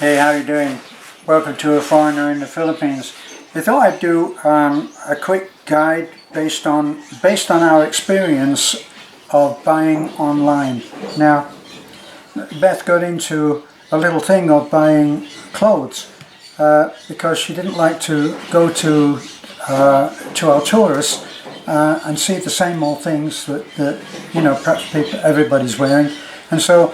Hey, how you doing? Welcome to A Foreigner in the Philippines. I thought I'd do a quick guide based on our experience of buying online. Now, Beth got into a little thing of buying clothes because she didn't like to go to Alturas and see the same old things that perhaps everybody's wearing, and so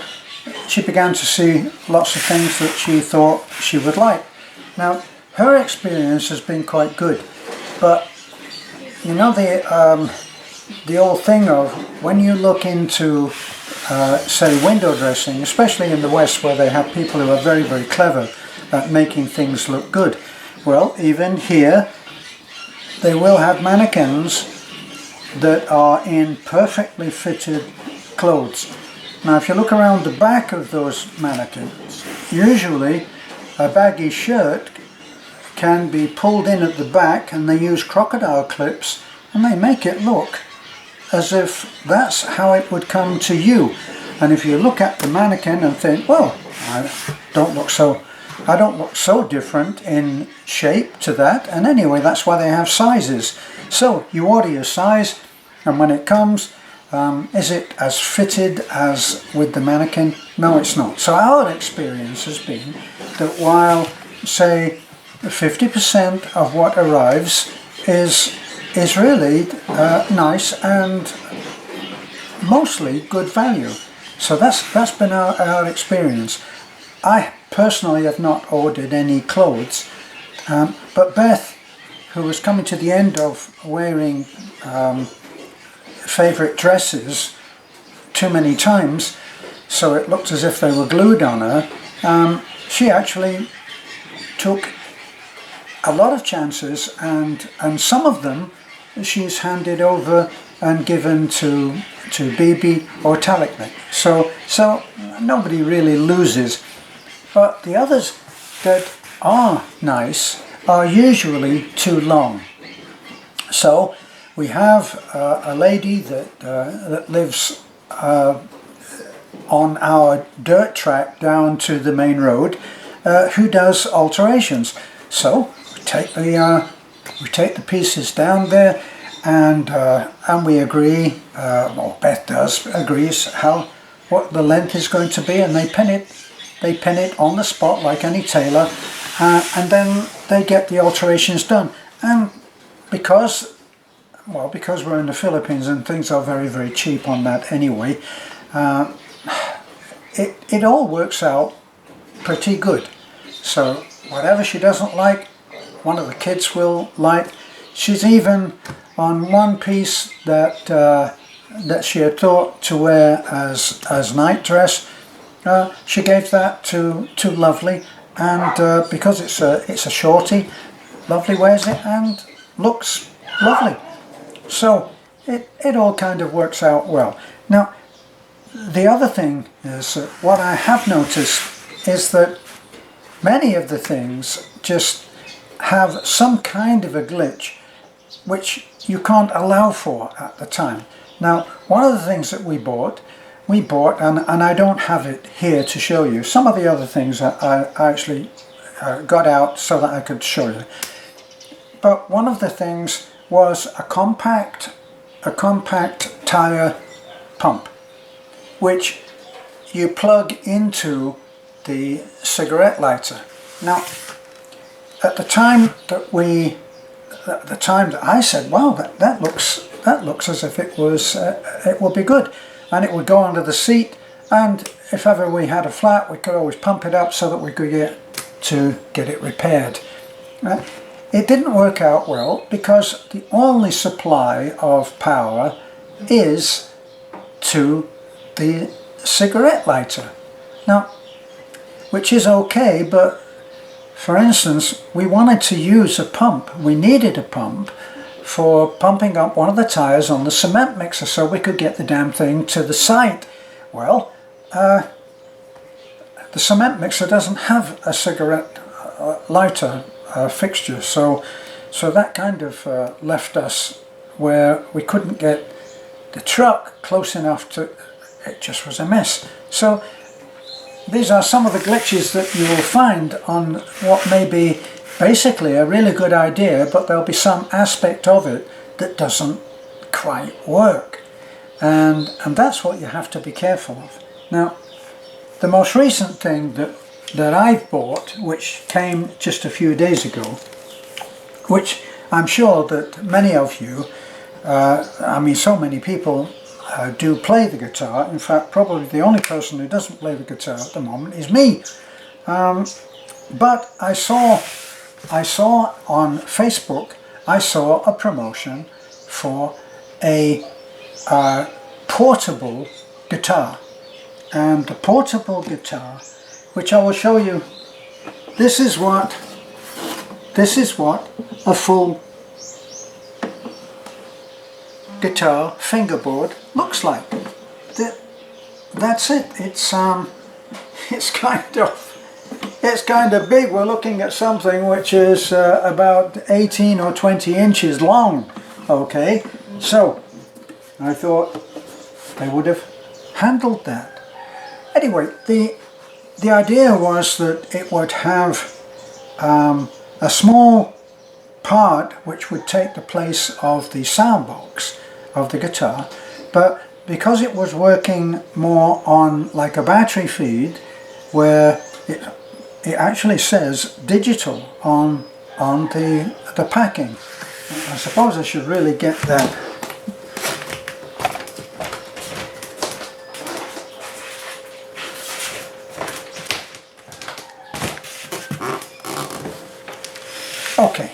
she began to see lots of things that she thought she would like. Now, her experience has been quite good, but you know the old thing of when you look into say window dressing, especially in the West where they have people who are very, very clever at making things look good. Well, even here they will have mannequins that are in perfectly fitted clothes. Now, if you look around the back of those mannequins, usually a baggy shirt can be pulled in at the back, and they use crocodile clips and they make it look as if that's how it would come to you. And if you look at the mannequin and think, well, I don't look so different in shape to that, and anyway, that's why they have sizes. So you order your size, and when it comes, is it as fitted as with the mannequin? No, it's not. So our experience has been that while, say, 50% of what arrives is really nice and mostly good value. So that's been our experience. I personally have not ordered any clothes, but Beth, who was coming to the end of wearing favourite dresses too many times, so it looked as if they were glued on her, she actually took a lot of chances, and some of them she's handed over and given to Bibi or Taliknik. So nobody really loses. But the others that are nice are usually too long. So we have a lady that lives on our dirt track down to the main road who does alterations. So we take the pieces down there, and we agree, or Beth agrees what the length is going to be, and they pin it on the spot like any tailor, and then they get the alterations done. And because we're in the Philippines and things are very, very cheap on that anyway, it all works out pretty good. So whatever she doesn't like, one of the kids will like. She's even on one piece that she had thought to wear as night dress. She gave that to Lovely, and because it's a shorty, Lovely wears it and looks lovely. So it all kind of works out well. Now, the other thing is that what I have noticed is that many of the things just have some kind of a glitch which you can't allow for at the time. Now, one of the things that we bought, and I don't have it here to show you. Some of the other things I actually got out so that I could show you. But one of the things was a compact tire pump, which you plug into the cigarette lighter. Now, at the time that I said, wow, that looks as if it would be good, and it would go under the seat, and if ever we had a flat, we could always pump it up so that we could get it repaired. It didn't work out well because the only supply of power is to the cigarette lighter. Now, which is okay, but for instance, we wanted to use a pump. We needed a pump for pumping up one of the tires on the cement mixer so we could get the damn thing to the site. Well, the cement mixer doesn't have a cigarette lighter fixture, so that kind of left us where we couldn't get the truck close enough to, it just was a mess. So these are some of the glitches that you will find on what may be basically a really good idea, but there'll be some aspect of it that doesn't quite work. And that's what you have to be careful of. Now, the most recent thing that I've bought, which came just a few days ago, which I'm sure that many of you, I mean so many people do play the guitar. In fact, probably the only person who doesn't play the guitar at the moment is me. But I saw on Facebook, I saw a promotion for a portable guitar. And the portable guitar, which I will show you, this is what a full guitar fingerboard looks like. That's it. It's kind of big. We're looking at something which is about 18 or 20 inches long. Okay, so I thought they would have handled that. Anyway, the idea was that it would have a small part which would take the place of the sound box of the guitar, but because it was working more on like a battery feed, where it actually says digital on the packing. I suppose I should really get that. Okay,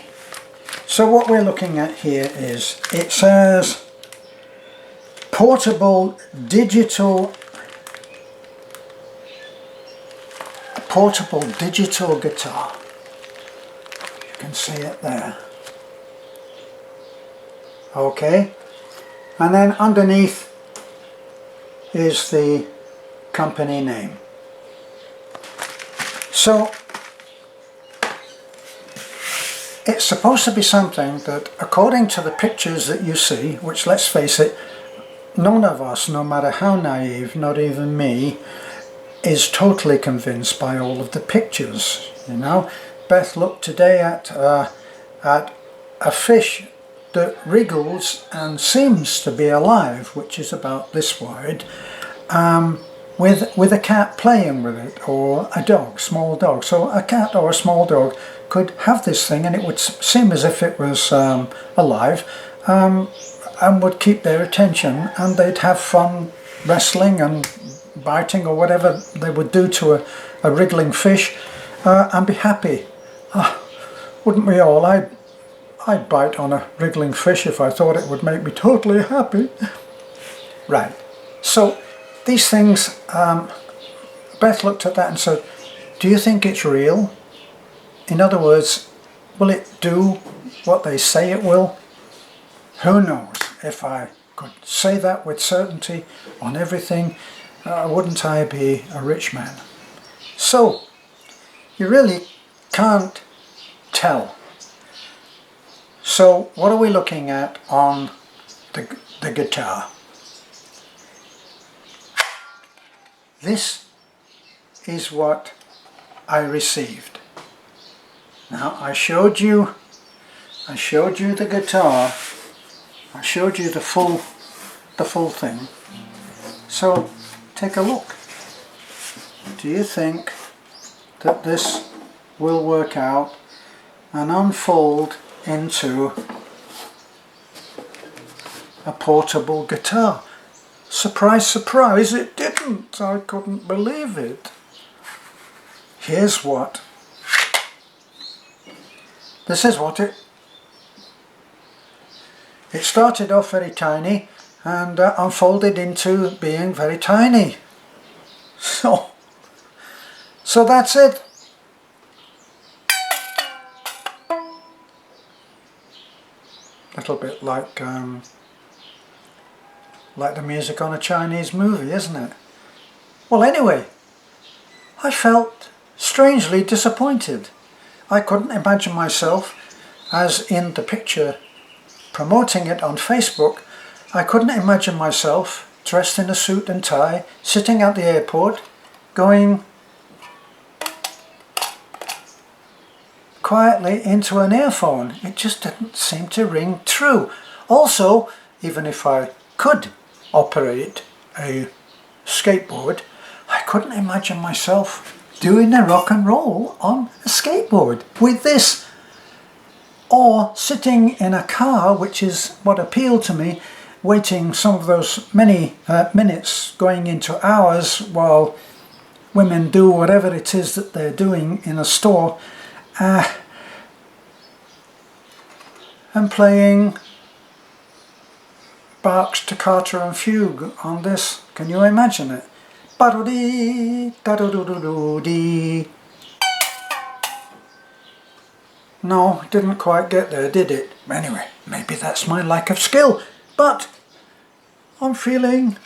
so what we're looking at here is, it says portable digital guitar. You can see it there. Okay, and then underneath is the company name. So it's supposed to be something that, according to the pictures that you see, which, let's face it, none of us, no matter how naive, not even me, is totally convinced by all of the pictures. You know, Beth looked today at a fish that wriggles and seems to be alive, which is about this wide, with a cat playing with it, or a dog, small dog. So a cat or a small dog could have this thing and it would seem as if it was alive, and would keep their attention, and they'd have fun wrestling and biting or whatever they would do to a wriggling fish, and be happy. Wouldn't we all? I'd bite on a wriggling fish if I thought it would make me totally happy. Right, so these things, Beth looked at that and said, do you think it's real? In other words, will it do what they say it will? Who knows? If I could say that with certainty on everything, wouldn't I be a rich man? So, you really can't tell. So, what are we looking at on the guitar? This is what I received. Now, I showed you the guitar. I showed you the full thing. So take a look. Do you think that this will work out and unfold into a portable guitar? Surprise, surprise, it didn't. I couldn't believe it. Here's what. This is what it started off very tiny and unfolded into being very tiny. So that's it. Little bit like the music on a Chinese movie, isn't it? Well, anyway, I felt strangely disappointed. I couldn't imagine myself, as in the picture promoting it on Facebook, I couldn't imagine myself dressed in a suit and tie, sitting at the airport, going quietly into an earphone. It just didn't seem to ring true. Also, even if I could operate a skateboard, I couldn't imagine myself doing a rock and roll on a skateboard with this, or sitting in a car, which is what appealed to me, waiting some of those many minutes going into hours while women do whatever it is that they're doing in a store, and playing Bach's Toccata and Fugue on this. Can you imagine it? Ba-do-dee, da-do-do-do-do-dee. No, didn't quite get there, did it? Anyway, maybe that's my lack of skill, but I'm feeling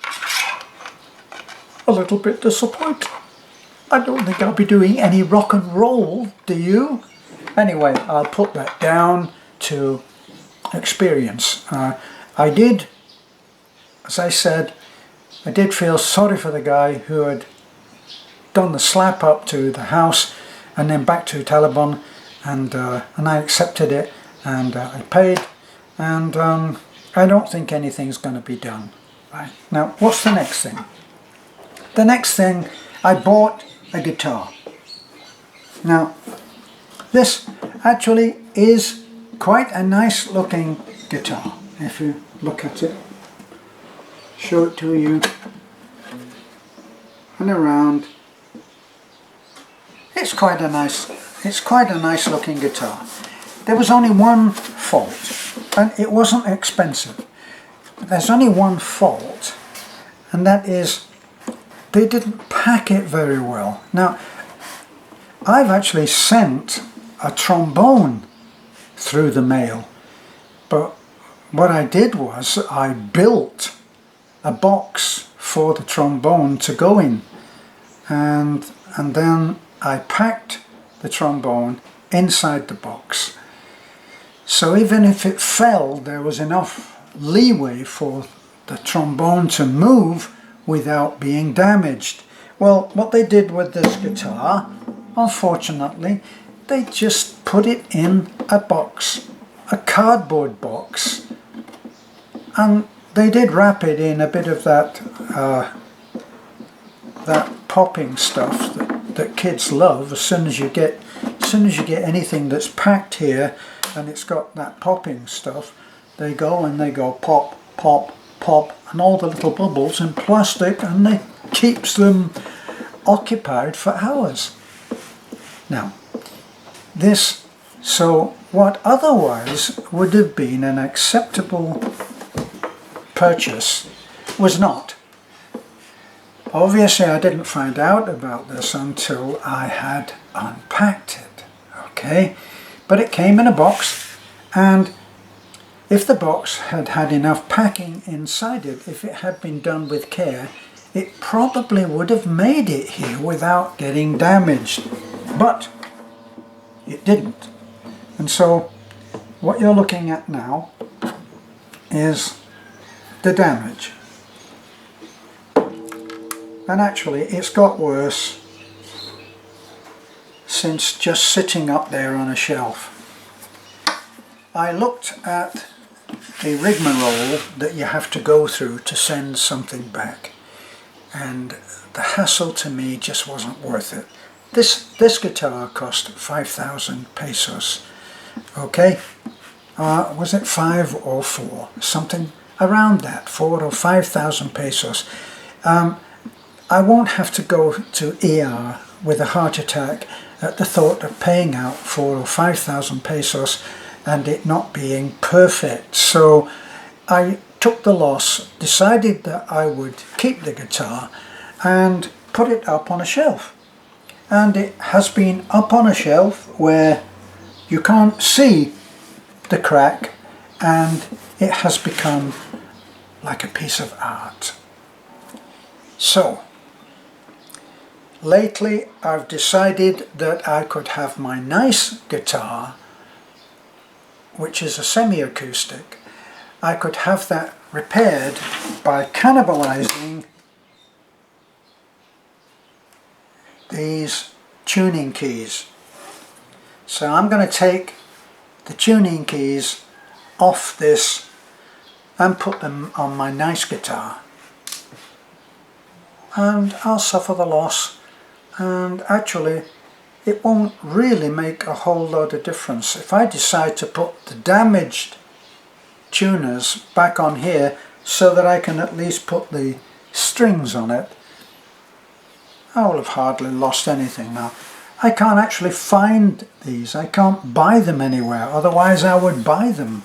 a little bit disappointed. I don't think I'll be doing any rock and roll, do you? Anyway, I'll put that down to experience. I did, as I said, I did feel sorry for the guy who had done the slap up to the house and then back to Taliban, and I accepted it, and I paid, and I don't think anything's going to be done. Right. Now, what's the next thing? The next thing, I bought a guitar. Now, this actually is quite a nice looking guitar. If you look at it, show it to you, and around. It's quite a nice looking guitar. There was only one fault, and it wasn't expensive. There's only one fault, and that is they didn't pack it very well. Now, I've actually sent a trombone through the mail, but what I did was I built a box for the trombone to go in, and then I packed the trombone inside the box. So even if it fell, there was enough leeway for the trombone to move without being damaged. Well, what they did with this guitar, unfortunately, they just put it in a box, a cardboard box, and they did wrap it in a bit of that popping stuff that kids love. As soon as you get anything that's packed here and it's got that popping stuff, they go pop, pop, pop, and all the little bubbles in plastic, and it keeps them occupied for hours. Now, so what otherwise would have been an acceptable purchase was not. Obviously, I didn't find out about this until I had unpacked it, okay? But it came in a box, and if the box had had enough packing inside it, if it had been done with care, it probably would have made it here without getting damaged. But it didn't. And so what you're looking at now is the damage. And actually it's got worse since just sitting up there on a shelf. I looked at the rigmarole that you have to go through to send something back, and the hassle to me just wasn't worth it. This guitar cost 5,000 pesos, okay? Was it 5 or 4? Something around that, 4 or 5,000 pesos. I won't have to go to ER with a heart attack at the thought of paying out 4 or 5,000 pesos and it not being perfect. So I took the loss, decided that I would keep the guitar and put it up on a shelf. And it has been up on a shelf where you can't see the crack, and it has become like a piece of art. So lately I've decided that I could have my nice guitar, which is a semi-acoustic, I could have that repaired by cannibalizing these tuning keys. So I'm going to take the tuning keys off this and put them on my nice guitar, and I'll suffer the loss, and actually it won't really make a whole lot of difference. If I decide to put the damaged tuners back on here so that I can at least put the strings on it, I will have hardly lost anything now. I can't actually find these. I can't buy them anywhere, otherwise I would buy them.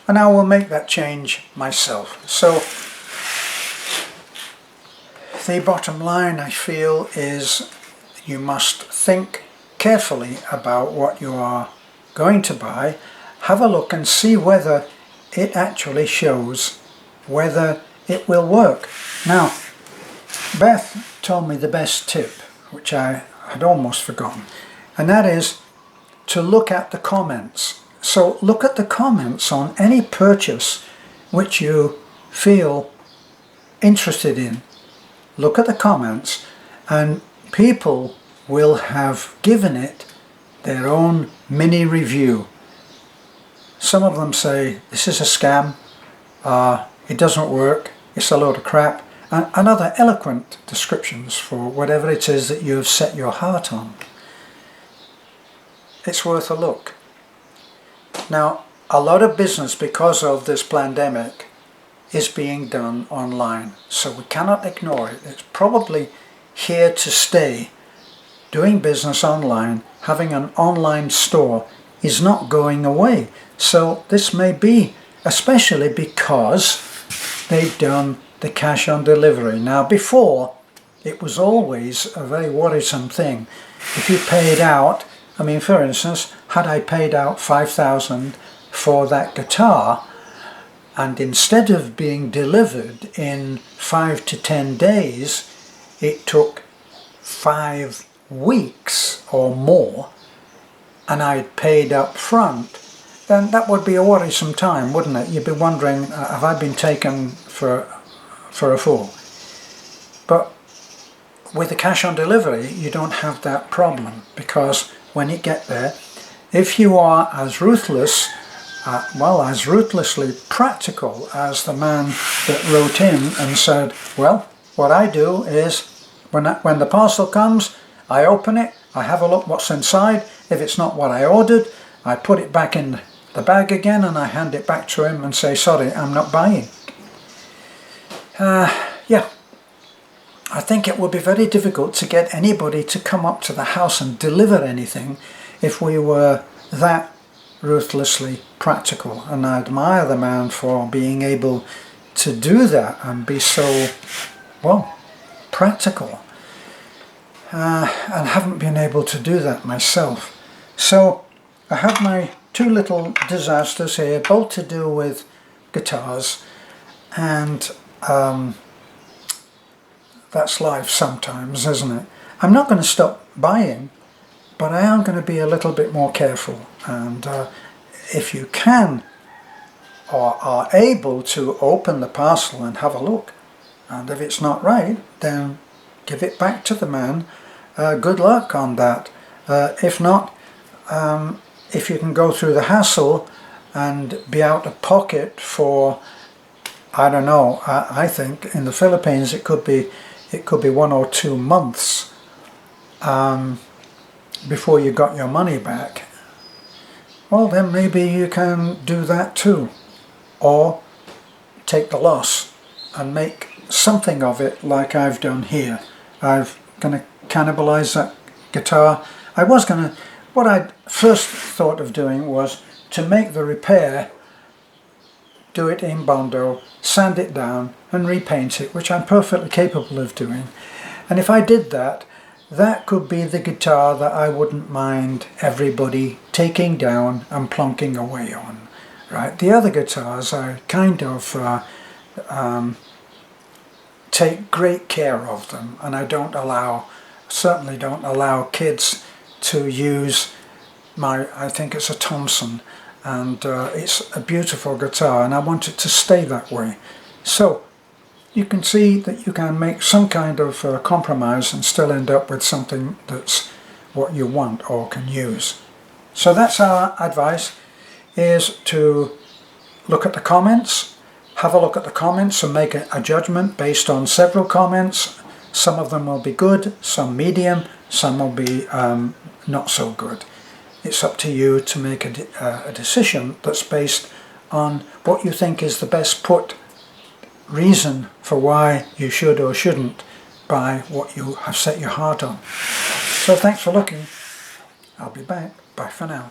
And I will make that change myself. So the bottom line, I feel, is you must think carefully about what you are going to buy. Have a look and see whether it actually shows whether it will work. Now, Beth told me the best tip, which I had almost forgotten, and that is to look at the comments. So look at the comments on any purchase which you feel interested in. Look at the comments, and people will have given it their own mini review. Some of them say, this is a scam, it doesn't work, it's a load of crap, and other eloquent descriptions for whatever it is that you have set your heart on. It's worth a look. Now, a lot of business, because of this pandemic, is being done online, so we cannot ignore it. It's probably here to stay. Doing business online, having an online store, is not going away. So this may be, especially because they've done the cash on delivery. Now, before, it was always a very worrisome thing. If you paid out, I mean, for instance, had I paid out 5,000 for that guitar, and instead of being delivered in 5 to 10 days, it took 5 weeks or more, and I'd paid up front, then that would be a worrisome time, wouldn't it? You'd be wondering, have I been taken for a fool? But with the cash on delivery, you don't have that problem, because when you get there, if you are as ruthless, as ruthlessly practical as the man that wrote in and said, well, what I do is when the parcel comes, I open it, I have a look what's inside. If it's not what I ordered, I put it back in the bag again and I hand it back to him and say, sorry, I'm not buying. Yeah, I think it would be very difficult to get anybody to come up to the house and deliver anything if we were that ruthlessly practical. And I admire the man for being able to do that and be so, well, practical. And haven't been able to do that myself. So I have my 2 little disasters here, both to do with guitars, and that's life sometimes, isn't it? I'm not going to stop buying, but I am going to be a little bit more careful. And if you can or are able to open the parcel and have a look, and if it's not right, then give it back to the man. Good luck on that. If not, if you can go through the hassle and be out of pocket for, I don't know, I think in the Philippines it could be 1 or 2 months before you got your money back. Well, then maybe you can do that too, or take the loss and make something of it like I've done here. I'm going to cannibalize that guitar. What I first thought of doing was to make the repair, do it in Bondo, sand it down and repaint it, which I'm perfectly capable of doing. And if I did that, that could be the guitar that I wouldn't mind everybody taking down and plonking away on. Right? The other guitars I kind of take great care of them, and I certainly don't allow kids to use I think it's a Thompson, and it's a beautiful guitar and I want it to stay that way. So you can see that you can make some kind of compromise and still end up with something that's what you want or can use. So that's our advice, is to look at the comments, have a look at the comments and make a judgment based on several comments. Some of them will be good, some medium, some will be not so good. It's up to you to make a decision that's based on what you think is the best put reason for why you should or shouldn't buy what you have set your heart on. So thanks for looking. I'll be back. Bye for now.